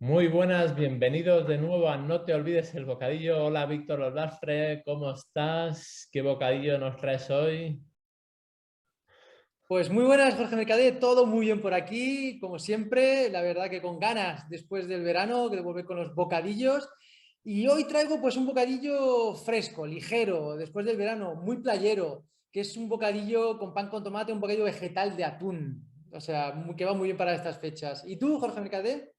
Muy buenas, bienvenidos de nuevo a No te olvides el bocadillo. Hola Víctor Olastre, ¿cómo estás? ¿Qué bocadillo nos traes hoy? Pues muy buenas, Jorge Mercadé, todo muy bien por aquí, como siempre, la verdad que con ganas después del verano de volver con los bocadillos. Y hoy traigo pues un bocadillo fresco, ligero, después del verano, muy playero, que es un bocadillo con pan con tomate, un bocadillo vegetal de atún, o sea, que va muy bien para estas fechas. ¿Y tú, Jorge Mercadé?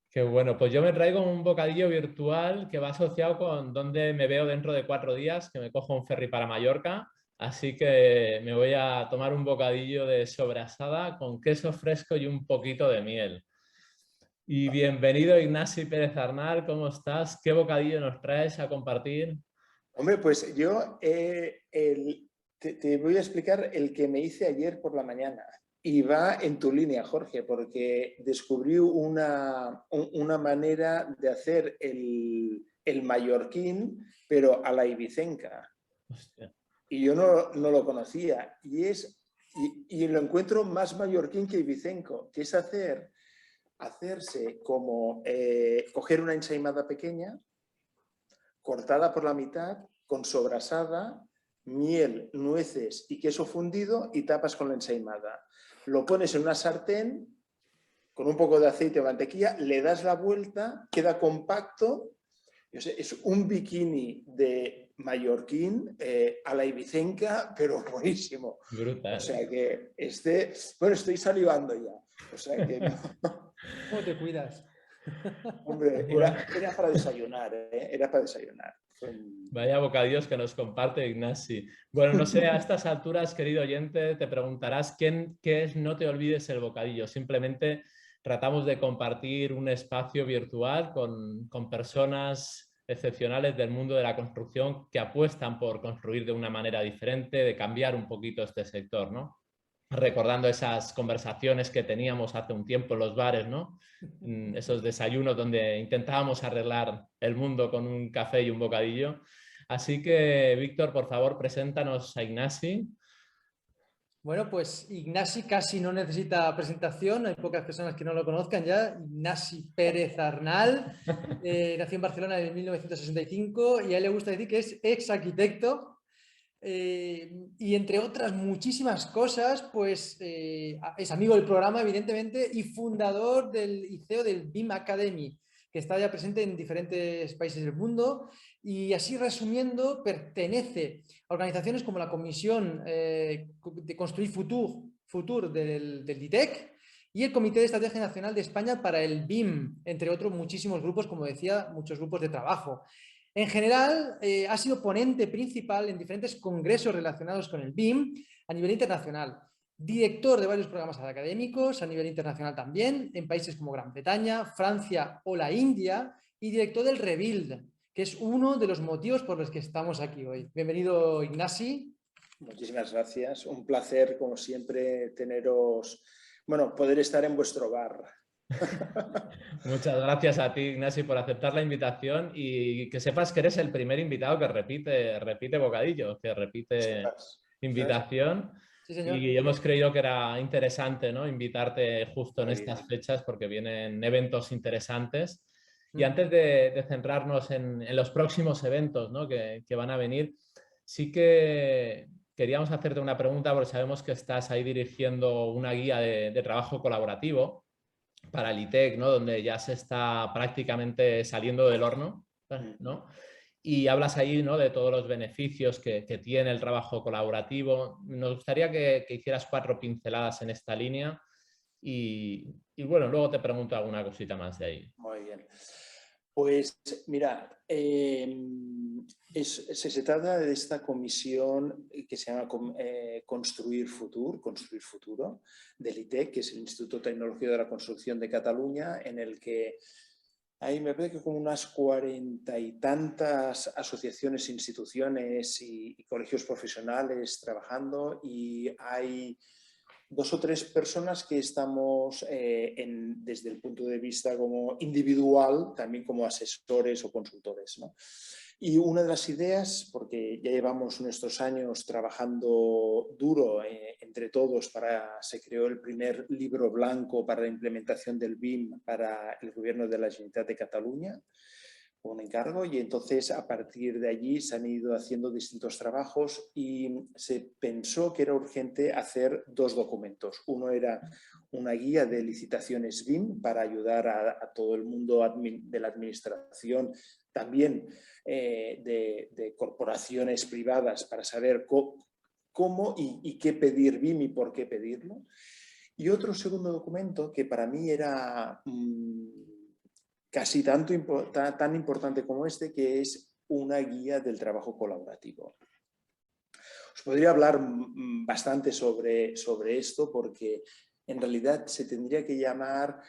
Qué bueno, pues yo me traigo un bocadillo virtual que va asociado con dónde me veo dentro de 4 días, que me cojo un ferry para Mallorca. Así que me voy a tomar un bocadillo de sobrasada con queso fresco y un poquito de miel. Y bienvenido Ignasi Pérez Arnal, ¿cómo estás? ¿Qué bocadillo nos traes a compartir? Hombre, pues yo te voy a explicar el que me hice ayer por la mañana. Y va en tu línea, Jorge, porque descubrí una manera de hacer el mallorquín, pero a la ibicenca. Hostia. Y yo no lo conocía. Y lo encuentro más mallorquín que ibicenco, que es hacerse como coger una ensaimada pequeña, cortada por la mitad, con sobrasada, miel, nueces y queso fundido y tapas con la ensaimada. Lo pones en una sartén con un poco de aceite o mantequilla, le das la vuelta, queda compacto. Yo sé, es un bikini de mallorquín a la ibicenca, pero buenísimo. O Brutal. sea que bueno, estoy salivando ya. O sea que no. ¿Cómo te cuidas? Hombre, Bueno. era para desayunar, ¿eh? Era para desayunar. Vaya bocadillos que nos comparte Ignasi. Bueno, no sé, a estas alturas, querido oyente, te preguntarás qué es No te olvides el bocadillo. Simplemente tratamos de compartir un espacio virtual con personas excepcionales del mundo de la construcción que apuestan por construir de una manera diferente, de cambiar un poquito este sector, ¿no? Recordando esas conversaciones que teníamos hace un tiempo en los bares, ¿no? Esos desayunos donde intentábamos arreglar el mundo con un café y un bocadillo. Así que, Víctor, por favor, preséntanos a Ignasi. Bueno, pues Ignasi casi no necesita presentación, hay pocas personas que no lo conozcan ya. Ignasi Pérez Arnal, nació en Barcelona en 1965 y a él le gusta decir que es ex arquitecto y entre otras muchísimas cosas, pues es amigo del programa, evidentemente, y fundador del ICEO del BIM Academy, que está ya presente en diferentes países del mundo. Y así resumiendo, pertenece a organizaciones como la Comisión de Construir Futur del DITEC y el Comité de Estrategia Nacional de España para el BIM, entre otros muchísimos grupos, como decía, muchos grupos de trabajo. En general, ha sido ponente principal en diferentes congresos relacionados con el BIM a nivel internacional. Director de varios programas académicos a nivel internacional también, en países como Gran Bretaña, Francia o la India, y director del Rebuild, que es uno de los motivos por los que estamos aquí hoy. Bienvenido, Ignasi. Muchísimas gracias. Un placer, como siempre, poder estar en vuestro bar. Muchas gracias a ti, Ignasi, por aceptar la invitación y que sepas que eres el primer invitado que repite bocadillo, que repite Ostras, ostras. invitación. Sí, señor. Y hemos creído que era interesante, ¿no? Invitarte justo en Muy estas bien. fechas porque vienen eventos interesantes. Y Mm. antes de centrarnos en los próximos eventos, ¿no? que van a venir, sí que queríamos hacerte una pregunta porque sabemos que estás ahí dirigiendo una guía de trabajo colaborativo para el ITEC, ¿no? Donde ya se está prácticamente saliendo del horno, ¿no? Y hablas ahí, ¿no? De todos los beneficios que tiene el trabajo colaborativo. Nos gustaría que hicieras 4 pinceladas en esta línea y bueno, luego te pregunto alguna cosita más de ahí. Muy bien. Pues mira, se trata de esta comisión que se llama Construir Futuro, del ITEC, que es el Instituto Tecnológico de la Construcción de Cataluña, en el que hay, me parece que como unas 40 y tantas asociaciones, instituciones y colegios profesionales trabajando, y hay 2 o 3 personas que estamos desde el punto de vista como individual, también como asesores o consultores, ¿no? Y una de las ideas, porque ya llevamos nuestros años trabajando duro entre todos se creó el primer libro blanco para la implementación del BIM para el gobierno de la Generalitat de Cataluña, un encargo, y entonces a partir de allí se han ido haciendo distintos trabajos y se pensó que era urgente hacer 2 documentos. Uno era una guía de licitaciones BIM para ayudar a todo el mundo de la administración, también de corporaciones privadas, para saber cómo y qué pedir BIM y por qué pedirlo. Y otro segundo documento que para mí era casi tan importante como este, que es una guía del trabajo colaborativo. Os podría hablar bastante sobre esto, porque en realidad se tendría que llamar,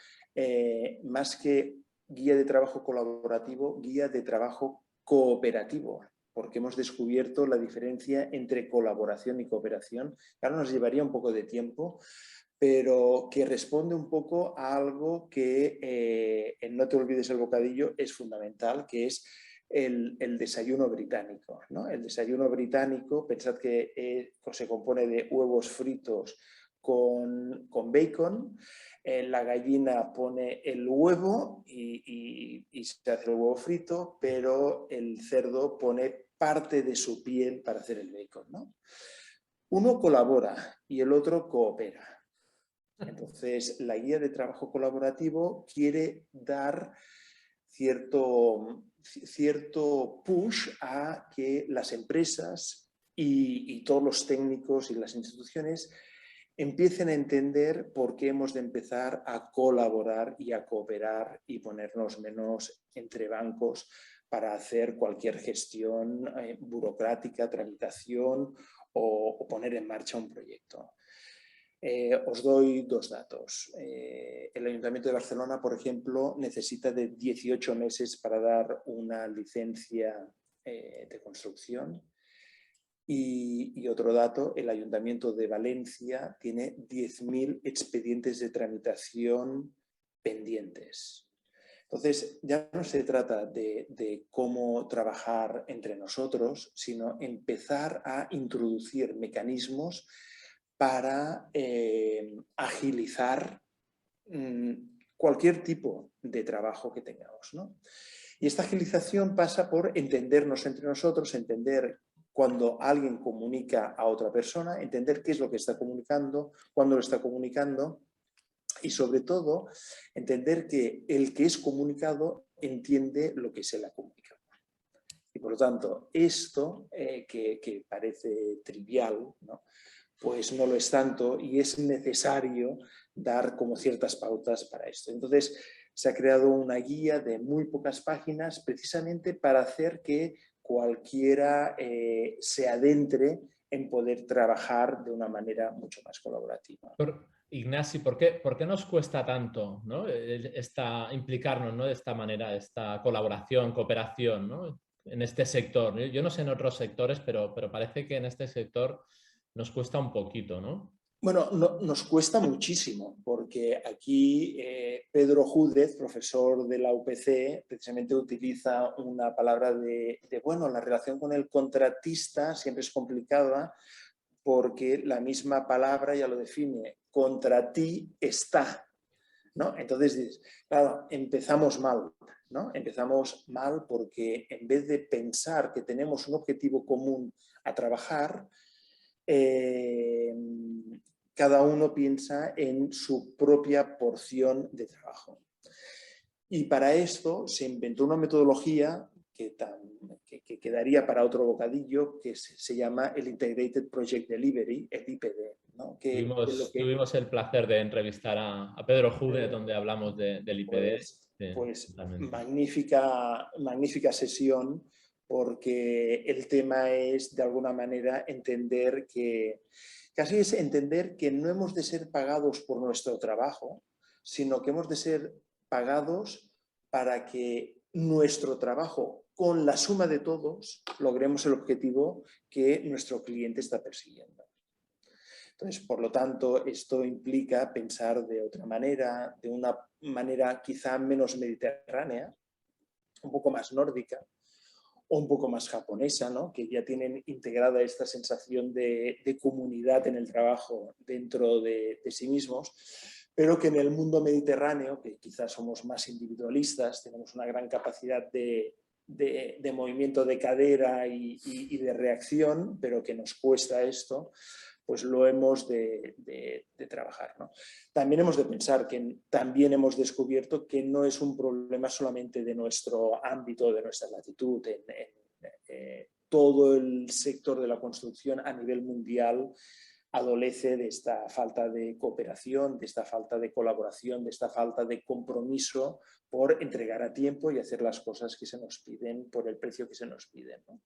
más que guía de trabajo colaborativo, guía de trabajo cooperativo, porque hemos descubierto la diferencia entre colaboración y cooperación. Claro, nos llevaría un poco de tiempo, pero que responde un poco a algo que en No te olvides el bocadillo es fundamental, que es el desayuno británico, ¿no? El desayuno británico, pensad que se compone de huevos fritos con bacon, la gallina pone el huevo y se hace el huevo frito, pero el cerdo pone parte de su piel para hacer el bacon, ¿no? Uno colabora y el otro coopera. Entonces, la guía de trabajo colaborativo quiere dar cierto push a que las empresas y todos los técnicos y las instituciones empiecen a entender por qué hemos de empezar a colaborar y a cooperar y ponernos menos entre bancos para hacer cualquier gestión burocrática, tramitación o poner en marcha un proyecto. Os doy 2 datos. El Ayuntamiento de Barcelona, por ejemplo, necesita de 18 meses para dar una licencia de construcción. Y otro dato, el Ayuntamiento de Valencia tiene 10.000 expedientes de tramitación pendientes. Entonces, ya no se trata de cómo trabajar entre nosotros, sino empezar a introducir mecanismos para agilizar cualquier tipo de trabajo que tengamos, ¿no? Y esta agilización pasa por entendernos entre nosotros, entender cuando alguien comunica a otra persona, entender qué es lo que está comunicando, cuándo lo está comunicando y, sobre todo, entender que el que es comunicado entiende lo que se le ha comunicado. Y, por lo tanto, esto que parece trivial, ¿no?, pues no lo es tanto y es necesario dar como ciertas pautas para esto. Entonces, se ha creado una guía de muy pocas páginas precisamente para hacer que cualquiera se adentre en poder trabajar de una manera mucho más colaborativa. Ignasi, ¿por qué nos cuesta tanto, ¿no?, implicarnos, ¿no?, de esta manera, esta colaboración, cooperación, ¿no?, en este sector? Yo no sé en otros sectores, pero parece que en este sector nos cuesta un poquito, ¿no? Bueno, nos cuesta muchísimo, porque aquí Pedro Júdez, profesor de la UPC, precisamente utiliza una palabra bueno, la relación con el contratista siempre es complicada, porque la misma palabra ya lo define, contra ti está, ¿no? Entonces dices, claro, empezamos mal, ¿no? Empezamos mal porque en vez de pensar que tenemos un objetivo común a trabajar, cada uno piensa en su propia porción de trabajo. Y para esto se inventó una metodología que quedaría para otro bocadillo, que se llama el Integrated Project Delivery, el IPD, ¿no? Tuvimos el placer de entrevistar a Pedro Júdez, donde hablamos del IPD. Pues magnífica sesión, porque el tema es, de alguna manera, entender que no hemos de ser pagados por nuestro trabajo, sino que hemos de ser pagados para que nuestro trabajo, con la suma de todos, logremos el objetivo que nuestro cliente está persiguiendo. Entonces, por lo tanto, esto implica pensar de otra manera, de una manera quizá menos mediterránea, un poco más nórdica, o un poco más japonesa, ¿no? Que ya tienen integrada esta sensación de comunidad en el trabajo dentro de sí mismos, pero que en el mundo mediterráneo, que quizás somos más individualistas, tenemos una gran capacidad de movimiento de cadera y de reacción, pero que nos cuesta esto, pues lo hemos de trabajar, ¿no? También hemos de pensar que también hemos descubierto que no es un problema solamente de nuestro ámbito, de nuestra latitud. Todo el sector de la construcción a nivel mundial adolece de esta falta de cooperación, de esta falta de colaboración, de esta falta de compromiso por entregar a tiempo y hacer las cosas que se nos piden por el precio que se nos piden, ¿no?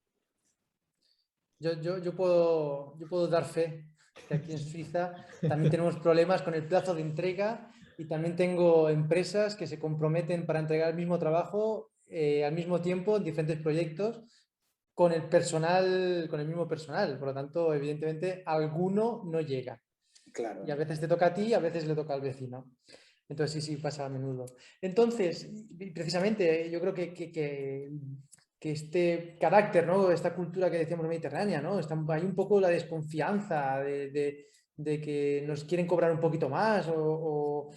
Yo puedo dar fe que aquí en Suiza también tenemos problemas con el plazo de entrega y también tengo empresas que se comprometen para entregar el mismo trabajo al mismo tiempo en diferentes proyectos con el personal, con el mismo personal. Por lo tanto, evidentemente, alguno no llega. Claro. Y a veces te toca a ti, a veces le toca al vecino. Entonces, sí, pasa a menudo. Entonces, precisamente, yo creo que este carácter, ¿no? Esta cultura que decíamos mediterránea, ¿no? Hay un poco la desconfianza de que nos quieren cobrar un poquito más o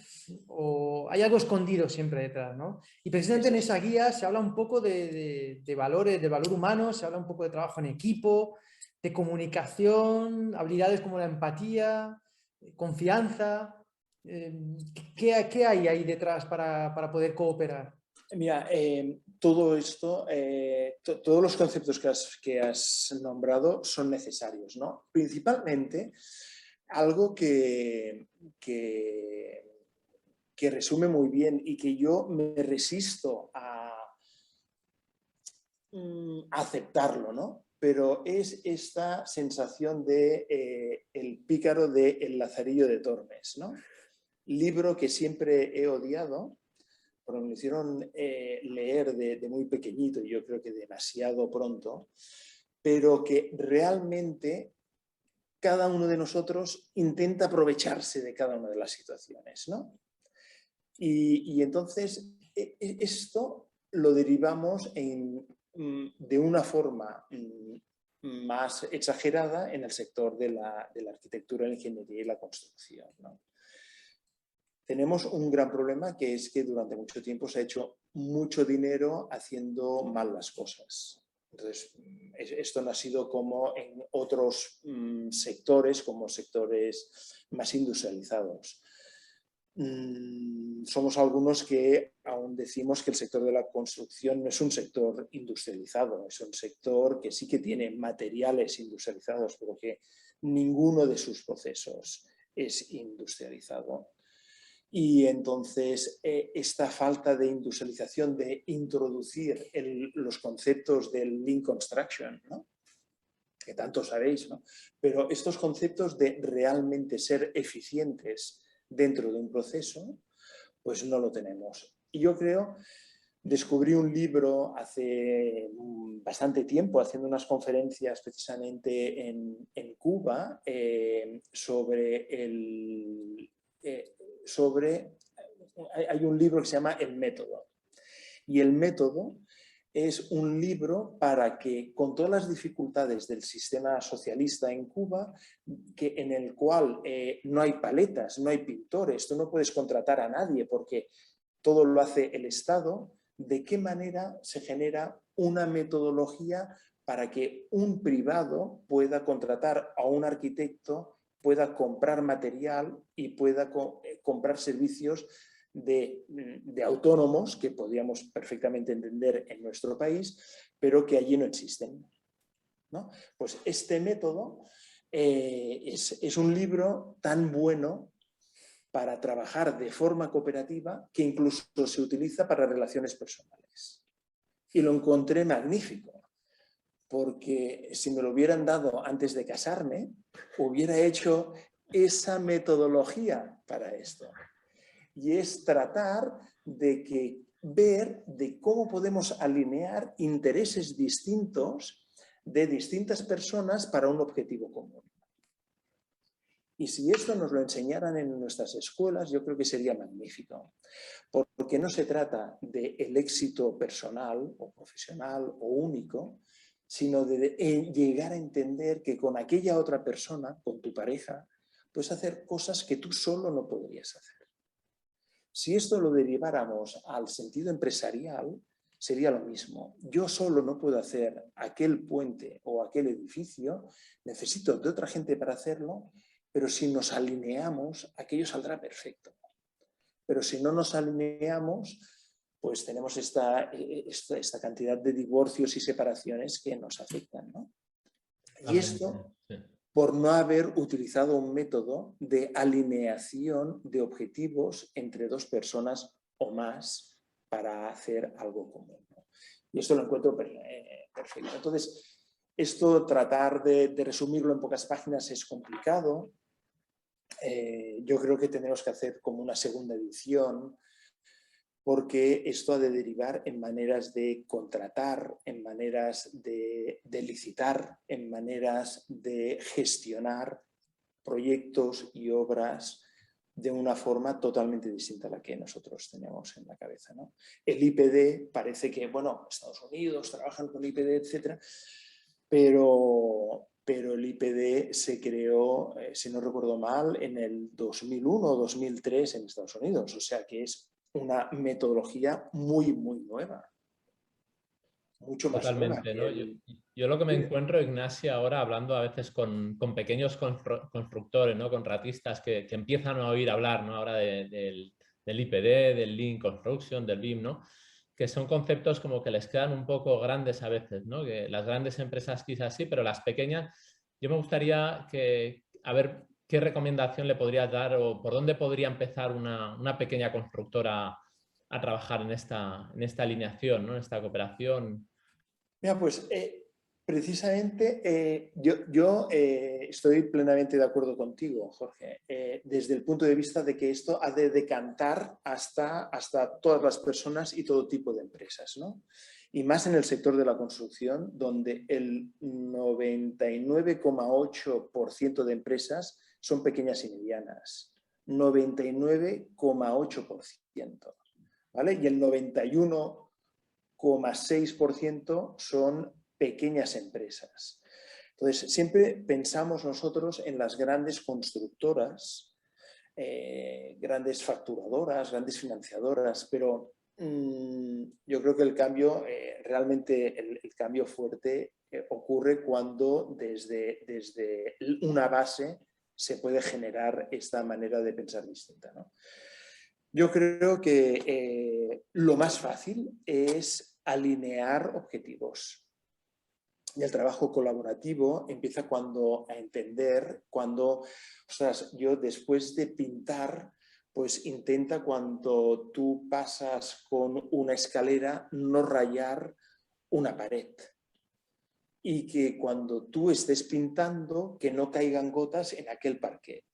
hay algo escondido siempre detrás, ¿no? Y precisamente en esa guía se habla un poco de valores, de valor humano, se habla un poco de trabajo en equipo, de comunicación, habilidades como la empatía, confianza. ¿Qué hay ahí detrás para poder cooperar? Mira, todo esto, todos los conceptos que has nombrado son necesarios, ¿no? Principalmente algo que resume muy bien y que yo me resisto a aceptarlo, ¿no? Pero es esta sensación de El pícaro de El Lazarillo de Tormes, ¿no? Libro que siempre he odiado, porque me lo hicieron leer de muy pequeñito y yo creo que demasiado pronto, pero que realmente cada uno de nosotros intenta aprovecharse de cada una de las situaciones, ¿no? Y entonces esto lo derivamos de una forma más exagerada en el sector de la arquitectura, la ingeniería y la construcción, ¿no? Tenemos un gran problema, que es que durante mucho tiempo se ha hecho mucho dinero haciendo mal las cosas. Entonces, esto no ha sido como en otros sectores, como sectores más industrializados. Somos algunos que aún decimos que el sector de la construcción no es un sector industrializado, es un sector que sí que tiene materiales industrializados, pero que ninguno de sus procesos es industrializado. Y entonces esta falta de industrialización, de introducir los conceptos del Lean Construction, ¿no? Que tanto sabéis, ¿no? Pero estos conceptos de realmente ser eficientes dentro de un proceso, pues no lo tenemos. Y yo creo, descubrí un libro hace bastante tiempo, haciendo unas conferencias precisamente en Cuba, hay un libro que se llama El Método. Y el método es un libro para que, con todas las dificultades del sistema socialista en Cuba, en el cual no hay paletas, no hay pintores, tú no puedes contratar a nadie porque todo lo hace el Estado, de qué manera se genera una metodología para que un privado pueda contratar a un arquitecto, pueda comprar material y pueda comprar servicios de autónomos, que podríamos perfectamente entender en nuestro país, pero que allí no existen, ¿no? Pues este método es un libro tan bueno para trabajar de forma cooperativa que incluso se utiliza para relaciones personales. Y lo encontré magnífico, porque si me lo hubieran dado antes de casarme, hubiera hecho esa metodología para esto. Y es tratar de ver de cómo podemos alinear intereses distintos de distintas personas para un objetivo común. Y si esto nos lo enseñaran en nuestras escuelas, yo creo que sería magnífico. Porque no se trata del éxito personal o profesional o único, sino de llegar a entender que con aquella otra persona, con tu pareja, puedes hacer cosas que tú solo no podrías hacer. Si esto lo deriváramos al sentido empresarial, sería lo mismo. Yo solo no puedo hacer aquel puente o aquel edificio, necesito de otra gente para hacerlo, pero si nos alineamos, aquello saldrá perfecto. Pero si no nos alineamos, pues tenemos esta cantidad de divorcios y separaciones que nos afectan, ¿no? Y esto por no haber utilizado un método de alineación de objetivos entre dos personas o más para hacer algo común, ¿no? Y esto lo encuentro perfecto. Entonces, esto tratar de resumirlo en pocas páginas es complicado. Yo creo que tenemos que hacer como una segunda edición, porque esto ha de derivar en maneras de contratar, en maneras de licitar, en maneras de gestionar proyectos y obras de una forma totalmente distinta a la que nosotros tenemos en la cabeza, ¿no? El IPD parece que, bueno, Estados Unidos trabajan con IPD, etcétera, pero el IPD se creó, si no recuerdo mal, en el 2001 o 2003 en Estados Unidos, o sea que es una metodología muy, muy nueva. Mucho más Totalmente, nueva. ¿no? Yo lo que me encuentro, Ignacio, ahora hablando a veces con pequeños constructores, ¿no? Contratistas que empiezan a oír hablar, ¿no? Ahora del IPD, del Lean Construction, del BIM, ¿no? Que son conceptos como que les quedan un poco grandes a veces, ¿no? Que las grandes empresas quizás sí, pero las pequeñas, yo me gustaría a ver qué recomendación le podrías dar o por dónde podría empezar una pequeña constructora a trabajar en esta alineación, ¿no? En esta cooperación. Mira, pues precisamente yo estoy plenamente de acuerdo contigo, Jorge, desde el punto de vista de que esto ha de decantar hasta todas las personas y todo tipo de empresas, ¿no? Y más en el sector de la construcción, donde el 99,8% de empresas son pequeñas y medianas. 99,8%. ¿Vale? Y el 91,6% son pequeñas empresas. Entonces, siempre pensamos nosotros en las grandes constructoras, grandes facturadoras, grandes financiadoras, pero yo creo que el cambio, realmente el cambio fuerte ocurre cuando desde una base se puede generar esta manera de pensar distinta, ¿no? Yo creo que lo más fácil es alinear objetivos. Y el trabajo colaborativo empieza a entender cuando, ostras, yo después de pintar, pues intenta cuando tú pasas con una escalera no rayar una pared. Y que cuando tú estés pintando, que no caigan gotas en aquel parquet.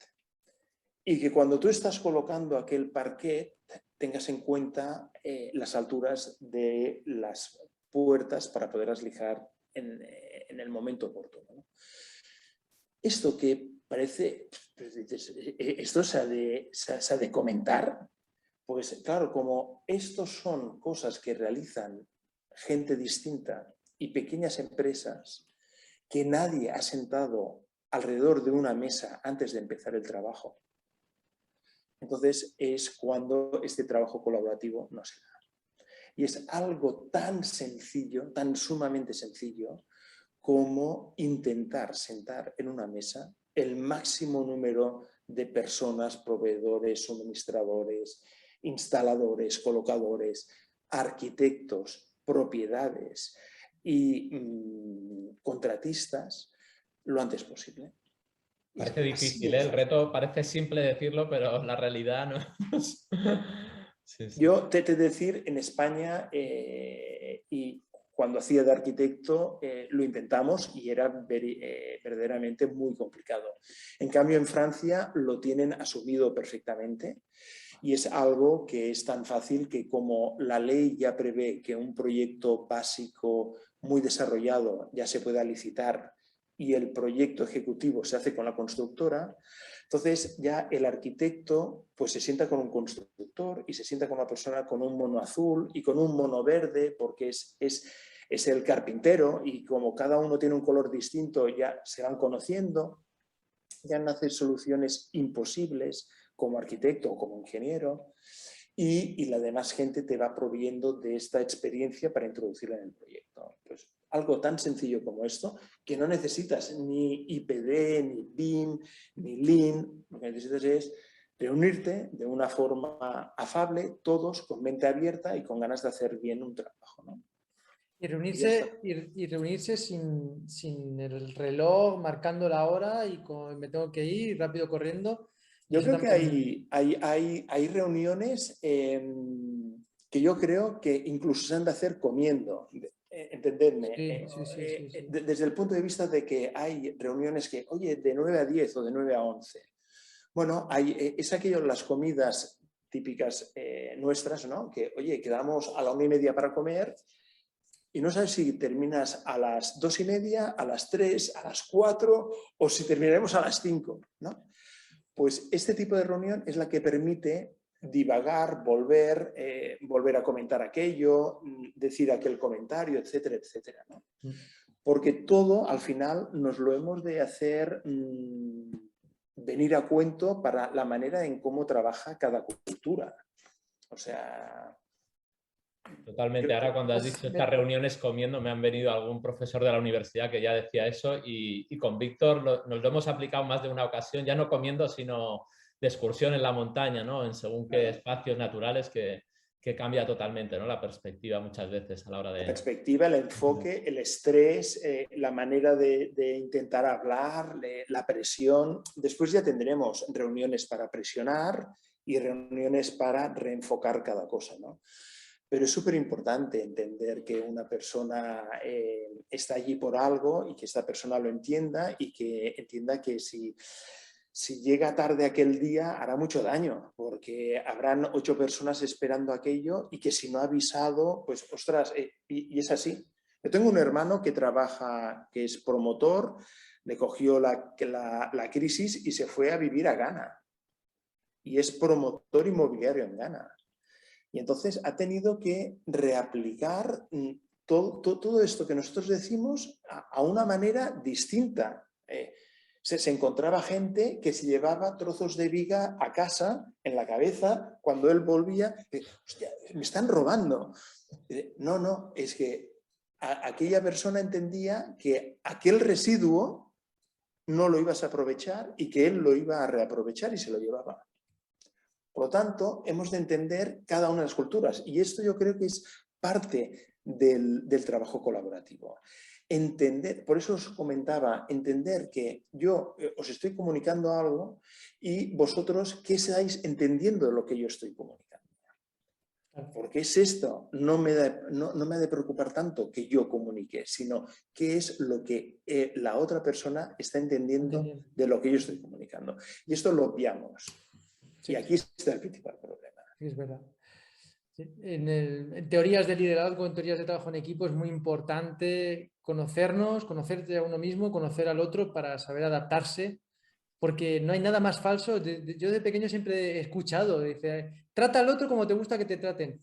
Y que cuando tú estás colocando aquel parquet, tengas en cuenta las alturas de las puertas para poderlas lijar en el momento oportuno, ¿no? Esto que parece, esto se ha de comentar, pues claro, como estos son cosas que realizan gente distinta y pequeñas empresas que nadie ha sentado alrededor de una mesa antes de empezar el trabajo, entonces es cuando este trabajo colaborativo no se da. Y es algo tan sencillo, tan sumamente sencillo, como intentar sentar en una mesa el máximo número de personas, proveedores, suministradores, instaladores, colocadores, arquitectos, propiedades y contratistas lo antes posible. Parece difícil, ¿eh? El reto parece simple decirlo, pero la realidad no. Sí, sí. Yo te he de decir, en España, y cuando hacía de arquitecto, lo intentamos y era verdaderamente muy complicado. En cambio, en Francia lo tienen asumido perfectamente y es algo que es tan fácil que como la ley ya prevé que un proyecto básico muy desarrollado ya se pueda licitar y el proyecto ejecutivo se hace con la constructora, Entonces ya el arquitecto pues se sienta con un constructor y se sienta con una persona con un mono azul y con un mono verde, porque es el carpintero, y como cada uno tiene un color distinto ya se van conociendo, ya nacen soluciones imposibles como arquitecto o como ingeniero, y la demás gente te va proveyendo de esta experiencia para introducirla en el proyecto. Pues algo tan sencillo como esto, que no necesitas ni IPD, ni BIM, ni Lean, lo que necesitas es reunirte de una forma afable, todos con mente abierta y con ganas de hacer bien un trabajo, ¿no? Y reunirse sin el reloj marcando la hora y me tengo que ir rápido corriendo. Yo Eso creo que también... hay reuniones que yo creo que incluso se han de hacer comiendo. Entendedme, Sí. desde el punto de vista de que hay reuniones que, oye, de 9 a 10 o de 9 a 11. Bueno, es aquello, las comidas típicas nuestras, ¿no? Que, oye, quedamos a la 1:30 para comer y no sabes si terminas a las 2:30, a las 3, a las 4 o si terminaremos a las 5, ¿no? Pues este tipo de reunión es la que permite divagar, volver a comentar aquello, decir aquel comentario, etcétera, etcétera, ¿no? Porque todo al final nos lo hemos de hacer venir a cuento para la manera en cómo trabaja cada cultura. O sea... Totalmente. Ahora cuando has dicho estas reuniones comiendo, me han venido algún profesor de la universidad que ya decía eso, y con Víctor nos lo hemos aplicado más de una ocasión, ya no comiendo, sino de excursión en la montaña, ¿no? En según qué espacios naturales que cambia totalmente, ¿no? La perspectiva muchas veces a la hora de... La perspectiva, el enfoque, el estrés, la manera de intentar hablar, la presión. Después ya tendremos reuniones para presionar y reuniones para reenfocar cada cosa, ¿no? Pero es súper importante entender que una persona está allí por algo y que esta persona lo entienda y que entienda que si llega tarde aquel día hará mucho daño, porque habrán 8 personas esperando aquello y que si no ha avisado, pues ostras, y es así. Yo tengo un hermano que trabaja, que es promotor, le cogió la crisis y se fue a vivir a Ghana. Y es promotor inmobiliario en Ghana. Y entonces ha tenido que reaplicar todo esto que nosotros decimos a una manera distinta. Se encontraba gente que se llevaba trozos de viga a casa, en la cabeza, cuando él volvía. Hostia, me están robando. No, es que aquella persona entendía que aquel residuo no lo ibas a aprovechar y que él lo iba a reaprovechar y se lo llevaba. Por lo tanto, hemos de entender cada una de las culturas, y esto yo creo que es parte del trabajo colaborativo. Entender, por eso os comentaba, entender que yo os estoy comunicando algo y vosotros qué estáis entendiendo de lo que yo estoy comunicando. Porque es esto, no me ha de preocupar tanto que yo comunique, sino qué es lo que la otra persona está entendiendo de lo que yo estoy comunicando. Y esto lo obviamos. Sí, y aquí está el principal problema. Sí, es verdad. Sí. En teorías de liderazgo, en teorías de trabajo en equipo, es muy importante conocernos, conocerte a uno mismo, conocer al otro para saber adaptarse, porque no hay nada más falso. Yo de pequeño siempre he escuchado, dice, trata al otro como te gusta que te traten.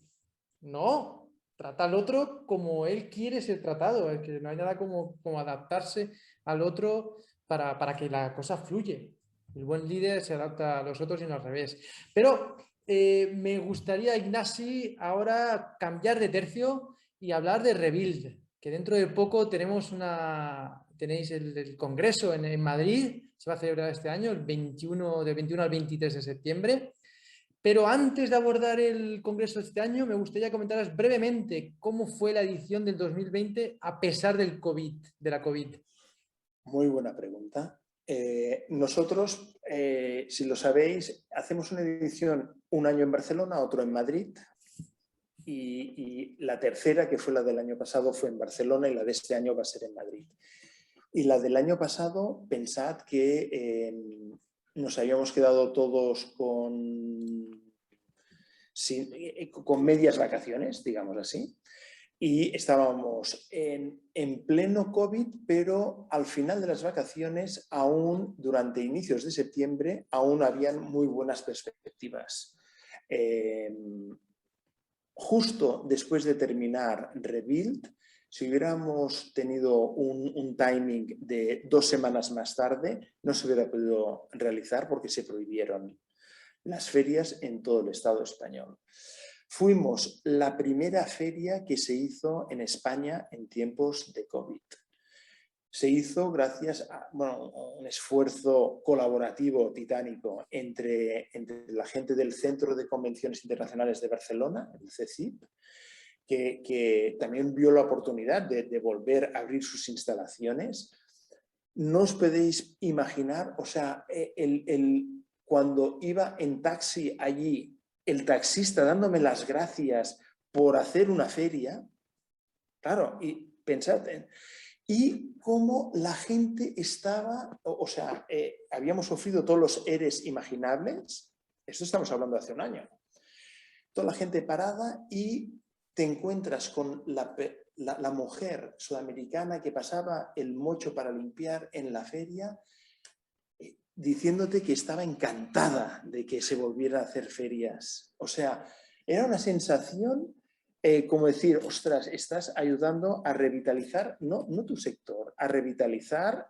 No, trata al otro como él quiere ser tratado. Es que no hay nada como adaptarse al otro para que la cosa fluye. El buen líder se adapta a los otros y no al revés. Pero me gustaría, Ignasi, ahora cambiar de tercio y hablar de Rebuild, que dentro de poco tenéis el congreso en Madrid, se va a celebrar este año, del 21 al 23 de septiembre. Pero antes de abordar el congreso de este año, me gustaría comentaros brevemente cómo fue la edición del 2020 a pesar de la COVID. Muy buena pregunta. Nosotros, si lo sabéis, hacemos una edición un año en Barcelona, otro en Madrid, y la tercera, que fue la del año pasado, fue en Barcelona, y la de este año va a ser en Madrid. Y la del año pasado, pensad que nos habíamos quedado todos con medias vacaciones, digamos así. Y estábamos en pleno COVID, pero al final de las vacaciones, aún durante inicios de septiembre, aún habían muy buenas perspectivas. Justo después de terminar Rebuild, si hubiéramos tenido un timing de 2 semanas más tarde, no se hubiera podido realizar porque se prohibieron las ferias en todo el Estado español. Fuimos la primera feria que se hizo en España en tiempos de COVID. Se hizo gracias a un esfuerzo colaborativo titánico entre la gente del Centro de Convenciones Internacionales de Barcelona, el CCIP, que también vio la oportunidad de volver a abrir sus instalaciones. No os podéis imaginar, o sea, cuando iba en taxi allí, el taxista dándome las gracias por hacer una feria, claro, y pensad, y cómo la gente estaba, o sea, habíamos sufrido todos los ERES imaginables, esto estamos hablando de hace un año, toda la gente parada y te encuentras con la mujer sudamericana que pasaba el mocho para limpiar en la feria, diciéndote que estaba encantada de que se volviera a hacer ferias. O sea, era una sensación como decir, ostras, estás ayudando a revitalizar, no tu sector, a revitalizar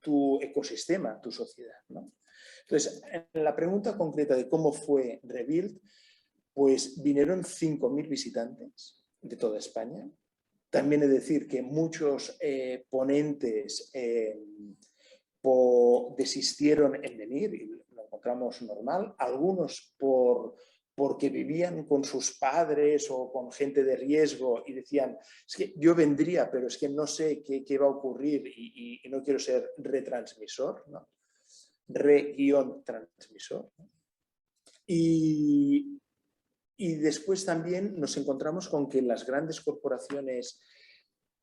tu ecosistema, tu sociedad, ¿no? Entonces, en la pregunta concreta de cómo fue Rebuild, pues vinieron 5.000 visitantes de toda España. También he de decir que muchos ponentes desistieron en venir y lo encontramos normal. Algunos porque vivían con sus padres o con gente de riesgo y decían, es que yo vendría, pero es que no sé qué va a ocurrir y no quiero ser retransmisor, ¿no? Re-transmisor. Y después también nos encontramos con que las grandes corporaciones,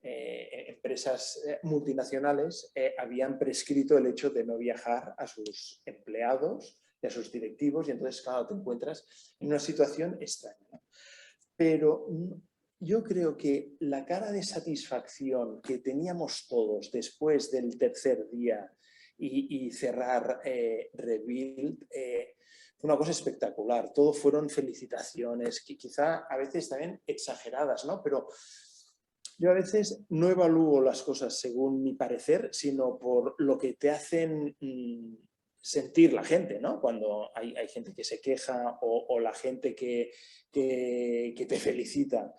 empresas multinacionales, habían prescrito el hecho de no viajar a sus empleados y a sus directivos, y entonces, claro, te encuentras en una situación extraña, ¿no? Pero yo creo que la cara de satisfacción que teníamos todos después del tercer día y cerrar Rebuild, fue una cosa espectacular. Todo fueron felicitaciones, que quizá a veces también exageradas, ¿no? Pero yo a veces no evalúo las cosas según mi parecer, sino por lo que te hacen sentir la gente, ¿no? Cuando hay gente que se queja o la gente que te felicita,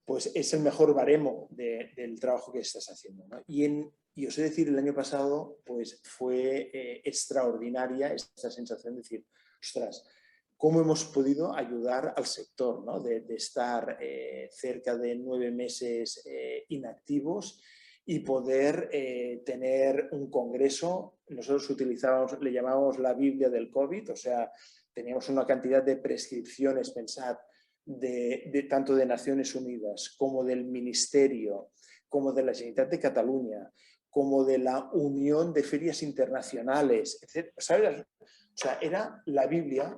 pues es el mejor baremo del trabajo que estás haciendo, ¿no? Y os he de decir, el año pasado pues fue extraordinaria esta sensación de decir, ostras, ¿cómo hemos podido ayudar al sector, ¿no? de estar cerca de 9 meses inactivos y poder tener un congreso? Nosotros le llamábamos la Biblia del COVID, o sea, teníamos una cantidad de prescripciones, pensad, tanto de Naciones Unidas como del Ministerio, como de la Generalitat de Cataluña, como de la Unión de Ferias Internacionales, etc. ¿Sabes? O sea, era la Biblia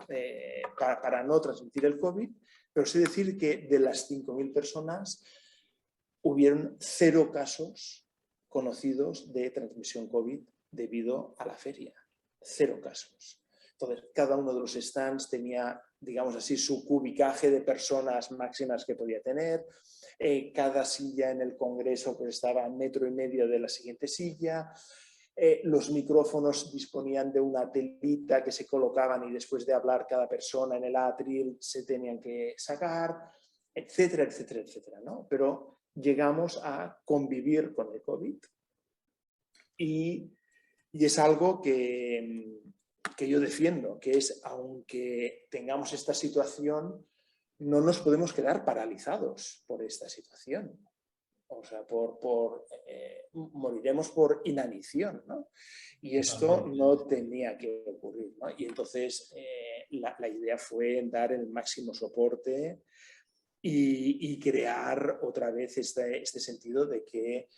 para no transmitir el COVID, pero sé decir que de las 5.000 personas hubieron 0 casos conocidos de transmisión COVID debido a la feria. 0 casos. Entonces, cada uno de los stands tenía, digamos así, su cubicaje de personas máximas que podía tener. Cada silla en el congreso pues estaba a 1,5 metros de la siguiente silla. Los micrófonos disponían de una telita que se colocaban y después de hablar cada persona en el atril se tenían que sacar, etcétera, etcétera, etcétera, ¿no? Pero llegamos a convivir con el COVID y es algo que yo defiendo, que es, aunque tengamos esta situación, no nos podemos quedar paralizados por esta situación. O sea, moriremos por inanición, ¿no? Y esto no tenía que ocurrir, ¿no? Y entonces la idea fue dar el máximo soporte y crear otra vez este sentido de que,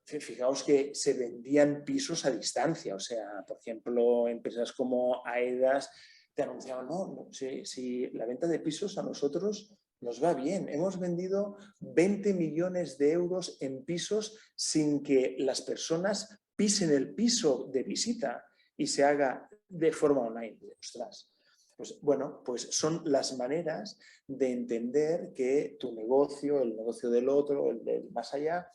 fijaos que se vendían pisos a distancia. O sea, por ejemplo, empresas como AEDAS te anunciaban, no, si la venta de pisos a nosotros nos va bien. Hemos vendido 20 millones de euros en pisos sin que las personas pisen el piso de visita y se haga de forma online. Ostras. Pues bueno, pues son las maneras de entender que tu negocio, el negocio del otro, el del más allá,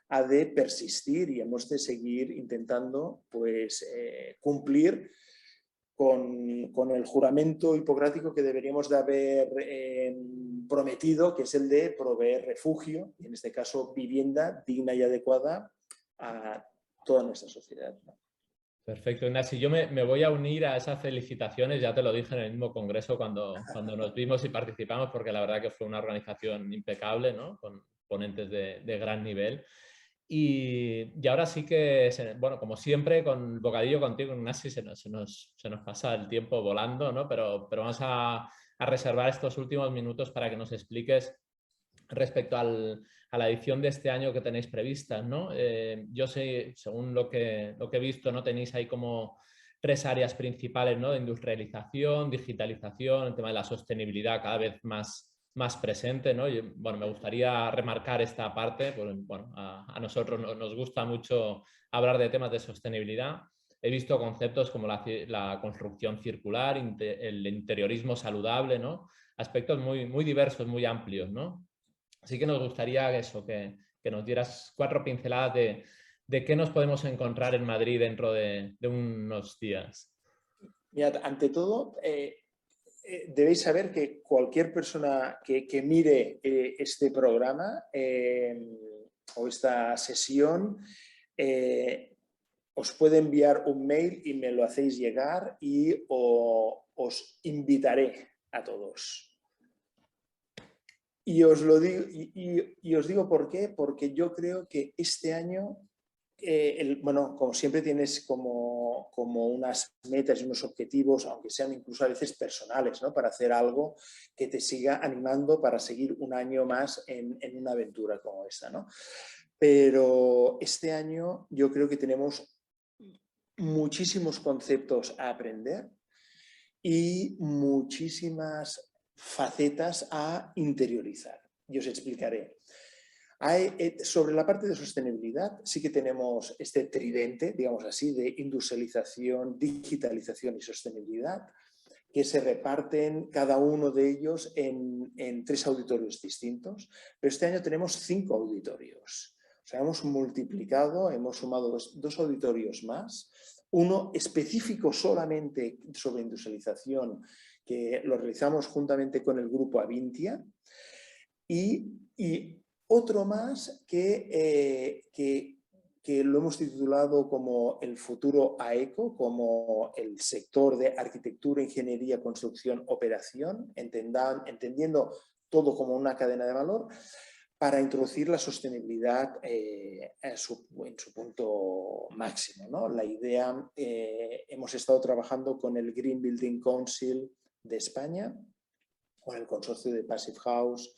ha de persistir y hemos de seguir intentando pues, cumplir con el juramento hipocrático que deberíamos de haber prometido, que es el de proveer refugio, y en este caso vivienda digna y adecuada a toda nuestra sociedad, ¿no? Perfecto, Ignasi. Yo me voy a unir a esas felicitaciones, ya te lo dije en el mismo congreso cuando nos vimos y participamos, porque la verdad que fue una organización impecable, ¿no? Con ponentes de gran nivel. Y ahora sí que, bueno, como siempre, con Bocadillo contigo, Ignasi, se nos pasa el tiempo volando, ¿no? Pero vamos a reservar estos últimos minutos para que nos expliques respecto a la edición de este año que tenéis previstas, ¿no? Yo sé, según lo que he visto, ¿no? Tenéis ahí como 3 áreas principales, ¿no? De industrialización, digitalización, el tema de la sostenibilidad cada vez más presente, ¿no? Y, bueno, me gustaría remarcar esta parte, porque, bueno, a nosotros nos gusta mucho hablar de temas de sostenibilidad. He visto conceptos como la construcción circular, el interiorismo saludable, ¿no? Aspectos muy diversos, muy amplios, ¿no? Así que nos gustaría eso, que nos dieras 4 pinceladas de qué nos podemos encontrar en Madrid dentro de unos días. Mirad, ante todo, debéis saber que cualquier persona que mire este programa o esta sesión os puede enviar un mail y me lo hacéis llegar y os invitaré a todos. Y os lo digo, y os digo por qué, porque yo creo que este año, bueno, como siempre tienes como unas metas y unos objetivos, aunque sean incluso a veces personales, ¿no? Para hacer algo que te siga animando para seguir un año más en una aventura como esta, ¿no? Pero este año yo creo que tenemos muchísimos conceptos a aprender y muchísimas facetas a interiorizar. Y os explicaré. Sobre la parte de sostenibilidad sí que tenemos este tridente, digamos así, de industrialización, digitalización y sostenibilidad, que se reparten cada uno de ellos en 3 auditorios distintos, pero este año tenemos 5 auditorios. O sea, hemos multiplicado, hemos sumado dos auditorios más, uno específico solamente sobre industrialización, que lo realizamos juntamente con el grupo Avintia, y otro más que lo hemos titulado como el futuro AECO, como el sector de arquitectura, ingeniería, construcción, operación, entendiendo todo como una cadena de valor, para introducir la sostenibilidad en su punto máximo, ¿no? La idea, hemos estado trabajando con el Green Building Council de España, con el consorcio de Passive House,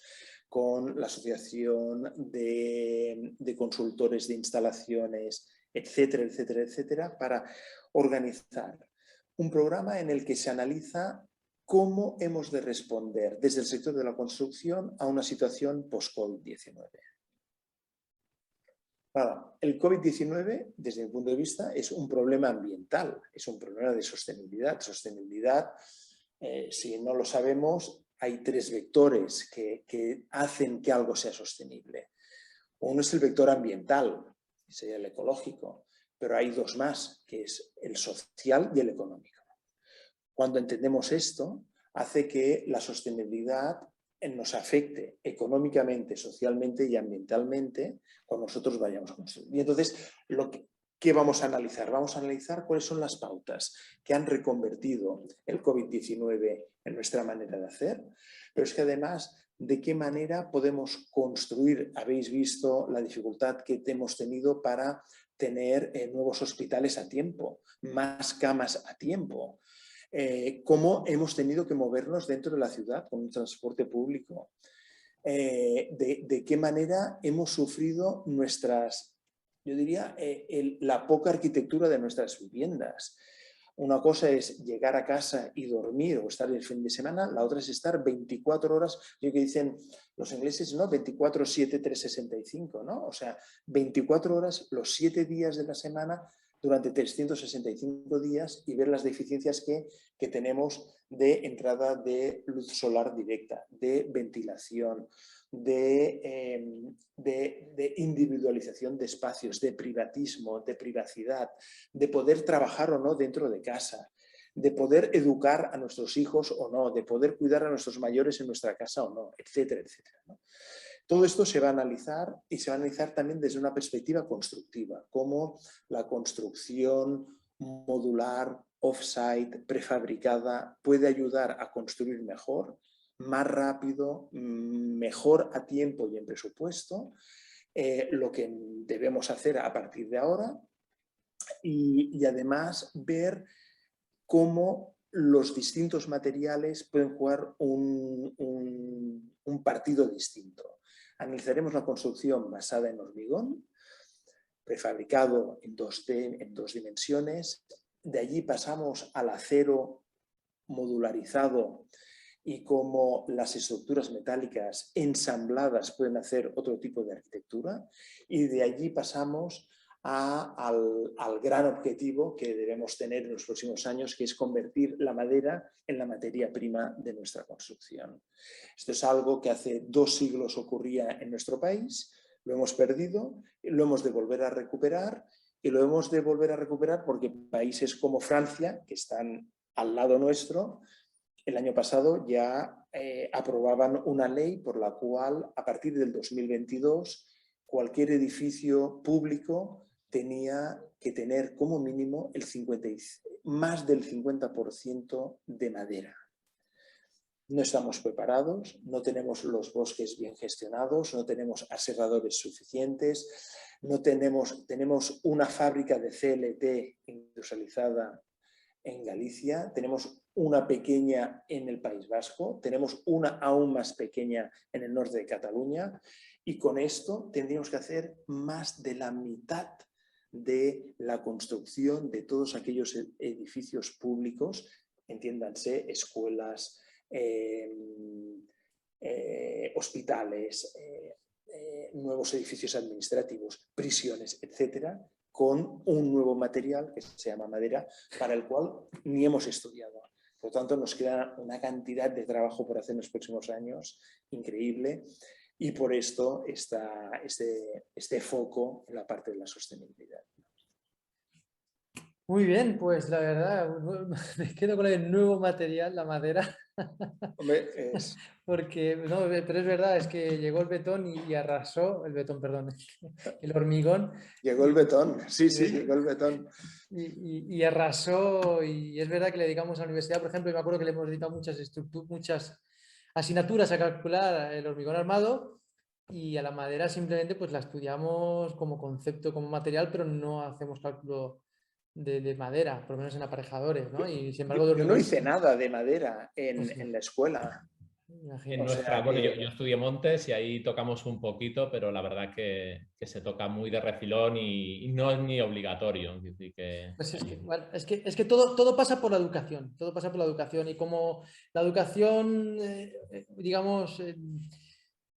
con la asociación de consultores de instalaciones, etcétera, etcétera, etcétera, para organizar un programa en el que se analiza cómo hemos de responder desde el sector de la construcción a una situación post-COVID-19. Claro, el COVID-19, desde mi punto de vista, es un problema ambiental, es un problema de sostenibilidad. Sostenibilidad, si no lo sabemos, hay 3 vectores que hacen que algo sea sostenible. Uno es el vector ambiental, que sería el ecológico, pero hay 2 más, que es el social y el económico. Cuando entendemos esto, hace que la sostenibilidad nos afecte económicamente, socialmente y ambientalmente cuando nosotros vayamos a construir. Y entonces, ¿qué vamos a analizar? Vamos a analizar cuáles son las pautas que han reconvertido el COVID-19 en nuestra manera de hacer, pero es que además, ¿de qué manera podemos construir? Habéis visto la dificultad que hemos tenido para tener nuevos hospitales a tiempo, más camas a tiempo. Cómo hemos tenido que movernos dentro de la ciudad con un transporte público, de qué manera hemos sufrido yo diría, la poca arquitectura de nuestras viviendas. Una cosa es llegar a casa y dormir o estar el fin de semana, la otra es estar 24 horas, yo que dicen los ingleses, ¿no? 24/7, 365, ¿no? O sea, 24 horas los 7 días de la semana durante 365 días y ver las deficiencias que tenemos de entrada de luz solar directa, de ventilación, de individualización de espacios, de privatismo, de privacidad, de poder trabajar o no dentro de casa, de poder educar a nuestros hijos o no, de poder cuidar a nuestros mayores en nuestra casa o no, etcétera, etcétera, ¿no? Todo esto se va a analizar y se va a analizar también desde una perspectiva constructiva, como la construcción modular, off-site, prefabricada, puede ayudar a construir mejor, más rápido, mejor a tiempo y en presupuesto, lo que debemos hacer a partir de ahora y además ver cómo los distintos materiales pueden jugar un partido distinto. Analizaremos la construcción basada en hormigón, prefabricado en 2D, en 2 dimensiones. De allí pasamos al acero modularizado y cómo las estructuras metálicas ensambladas pueden hacer otro tipo de arquitectura. Y de allí pasamos al gran objetivo que debemos tener en los próximos años, que es convertir la madera en la materia prima de nuestra construcción. Esto es algo que hace 2 siglos ocurría en nuestro país, lo hemos perdido, lo hemos de volver a recuperar y lo hemos de volver a recuperar porque países como Francia, que están al lado nuestro, el año pasado ya aprobaban una ley por la cual a partir del 2022 cualquier edificio público tenía que tener como mínimo más del 50% de madera. No estamos preparados, no tenemos los bosques bien gestionados, no tenemos aserradores suficientes, tenemos una fábrica de CLT industrializada en Galicia, tenemos una pequeña en el País Vasco, tenemos una aún más pequeña en el norte de Cataluña y con esto tendríamos que hacer más de la mitad de la construcción de todos aquellos edificios públicos, entiéndanse, escuelas, hospitales, nuevos edificios administrativos, prisiones, etcétera, con un nuevo material que se llama madera, para el cual ni hemos estudiado. Por lo tanto, nos queda una cantidad de trabajo por hacer en los próximos años increíble y por esto este foco en la parte de la sostenibilidad. Muy bien, pues la verdad, me quedo con el nuevo material, la madera. Hombre, Porque, no, pero es verdad, es que llegó el betón y arrasó, el betón, perdón, el hormigón. Llegó el betón, sí, llegó el betón. Y arrasó, y es verdad que le dedicamos a la universidad, por ejemplo, y me acuerdo que le hemos dedicado muchas asignaturas a calcular el hormigón armado, y a la madera simplemente pues la estudiamos como concepto, como material, pero no hacemos cálculo de madera, por lo menos en aparejadores, ¿no? Y sin embargo, yo no hice nada de madera Hostia. en la escuela. En nuestra, bueno, yo estudié Montes y ahí tocamos un poquito, pero la verdad que se toca muy de refilón y no es ni obligatorio. Es decir, pues es que todo pasa por la educación, todo pasa por la educación y como la educación, digamos,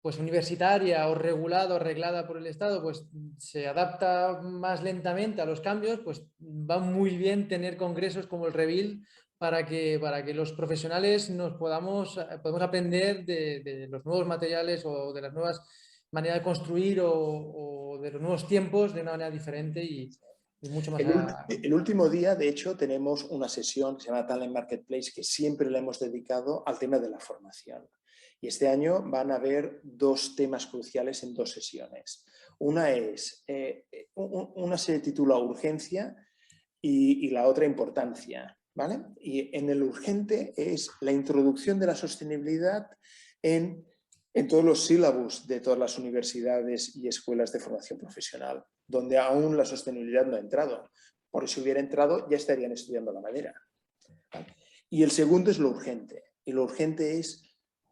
pues universitaria o regulada o reglada por el Estado, pues se adapta más lentamente a los cambios, pues va muy bien tener congresos como el Revil para que los profesionales podamos aprender de los nuevos materiales o de las nuevas maneras de construir o de los nuevos tiempos de una manera diferente y mucho más. El último día, de hecho, tenemos una sesión que se llama Talent Marketplace que siempre le hemos dedicado al tema de la formación. Y este año van a haber 2 temas cruciales en 2 sesiones. Una se titula Urgencia y la otra Importancia, ¿vale? Y en el urgente es la introducción de la sostenibilidad en todos los sílabus de todas las universidades y escuelas de formación profesional, donde aún la sostenibilidad no ha entrado. Por si hubiera entrado, ya estarían estudiando la madera. Y el segundo es lo urgente. Y lo urgente es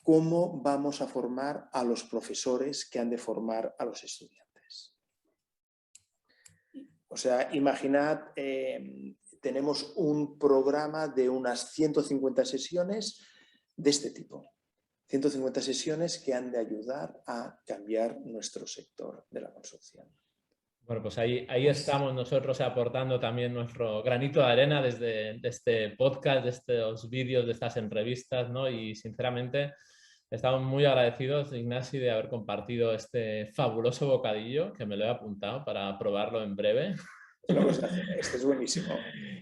cómo vamos a formar a los profesores que han de formar a los estudiantes. O sea, imaginad tenemos un programa de unas 150 sesiones de este tipo. 150 sesiones que han de ayudar a cambiar nuestro sector de la construcción. Bueno, pues ahí estamos nosotros aportando también nuestro granito de arena desde este podcast, de estos vídeos, de estas entrevistas, ¿no? Y sinceramente estamos muy agradecidos, Ignasi, de haber compartido este fabuloso bocadillo, que me lo he apuntado para probarlo en breve. Lo vamos a hacer. Este es buenísimo.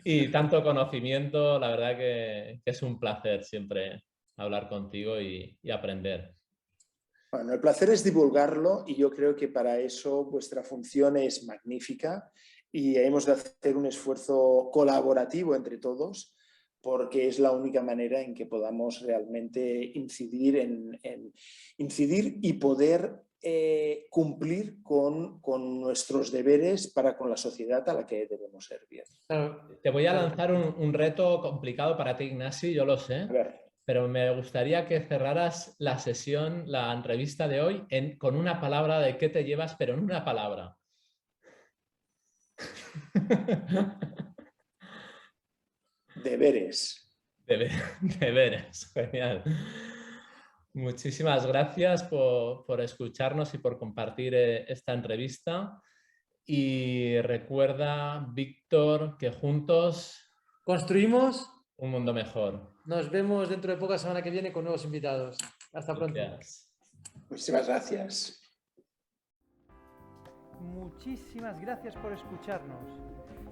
Y tanto conocimiento, la verdad que es un placer siempre hablar contigo y aprender. Bueno, el placer es divulgarlo y yo creo que para eso vuestra función es magnífica y hemos de hacer un esfuerzo colaborativo entre todos porque es la única manera en que podamos realmente incidir incidir y poder cumplir con nuestros deberes para con la sociedad a la que debemos servir. Te voy a lanzar un reto complicado para ti, Ignasi, yo lo sé. A ver. Pero me gustaría que cerraras la sesión, la entrevista de hoy, con una palabra de qué te llevas, pero en una palabra. Deberes. Deberes, genial. Muchísimas gracias por escucharnos y por compartir esta entrevista. Y recuerda, Víctor, que juntos construimos un mundo mejor. Nos vemos dentro de poca semana que viene con nuevos invitados. Hasta pronto. Gracias. Muchísimas gracias. Muchísimas gracias por escucharnos.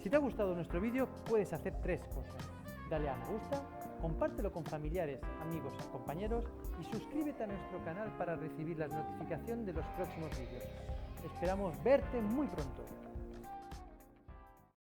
Si te ha gustado nuestro vídeo, puedes hacer 3 cosas. Dale a me gusta, compártelo con familiares, amigos, compañeros y suscríbete a nuestro canal para recibir la notificación de los próximos vídeos. Esperamos verte muy pronto.